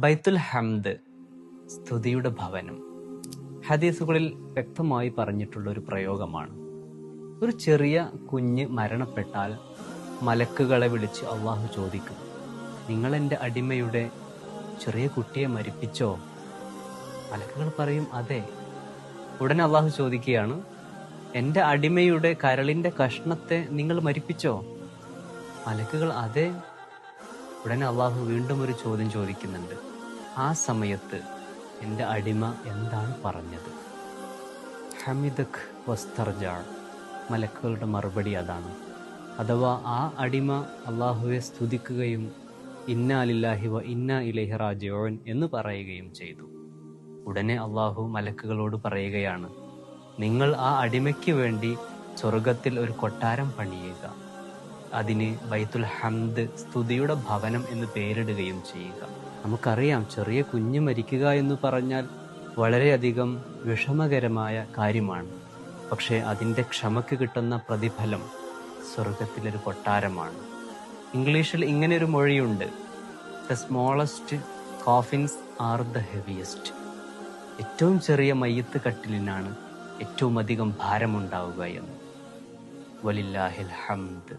ബൈത്തുൽ ഹംദ്, സ്തുതിയുടെ ഭവനം, ഹദീസുകളിൽ വ്യക്തമായി പറഞ്ഞിട്ടുള്ള ഒരു പ്രയോഗമാണ്. ഒരു ചെറിയ കുഞ്ഞ് മരണപ്പെട്ടാൽ മലക്കുകളെ വിളിച്ച് അള്ളാഹു ചോദിക്കും, നിങ്ങൾ എൻ്റെ അടിമയുടെ ചെറിയ കുട്ടിയെ മരിപ്പിച്ചോ? മലക്കുകൾ പറയും, അതെ. ഉടനെ അള്ളാഹു ചോദിക്കുകയാണ്, എൻ്റെ അടിമയുടെ കരളിൻ്റെ കഷ്ണത്തെ നിങ്ങൾ മരിപ്പിച്ചോ? മലക്കുകൾ അതെ. ഉടനെ അള്ളാഹു വീണ്ടും ഒരു ചോദ്യം ചോദിക്കുന്നുണ്ട്. ആ സമയത്ത് എൻ്റെ അടിമ എന്താണ് പറഞ്ഞത്? ഹമിദക് വസ്തർജാ. മലക്കുകളുടെ മറുപടി അതാണ്. അഥവാ ആ അടിമ അള്ളാഹുവെ സ്തുതിക്കുകയും ഇന്നാ ലില്ലാഹി വ ഇന്നാ ഇലൈഹി റാജിഊൻ എന്ന് പറയുകയും ചെയ്തു. ഉടനെ അള്ളാഹു മലക്കുകളോട് പറയുകയാണ്, നിങ്ങൾ ആ അടിമയ്ക്ക് വേണ്ടി സ്വർഗത്തിൽ ഒരു കൊട്ടാരം പണിയുക, അതിന് ബൈത്തുൽ ഹംദ്, സ്തുതിയുടെ ഭവനം എന്ന് പേരിടുകയും ചെയ്യുക. നമുക്കറിയാം, ചെറിയ കുഞ്ഞ് മരിക്കുക എന്ന് പറഞ്ഞാൽ വളരെയധികം വിഷമകരമായ കാര്യമാണ്. പക്ഷേ അതിൻ്റെ ക്ഷമയ്ക്ക് കിട്ടുന്ന പ്രതിഫലം സ്വർഗത്തിലൊരു കൊട്ടാരമാണ്. ഇംഗ്ലീഷിൽ ഇങ്ങനെ ഒരു മൊഴിയുണ്ട്, the smallest coffins are the heaviest. ഏറ്റവും ചെറിയ മയ്യത്ത് കട്ടിലിനാണ് ഏറ്റവും അധികം ഭാരമുണ്ടാവുക എന്ന്. വലില്ലാഹിൽ ഹംദ്.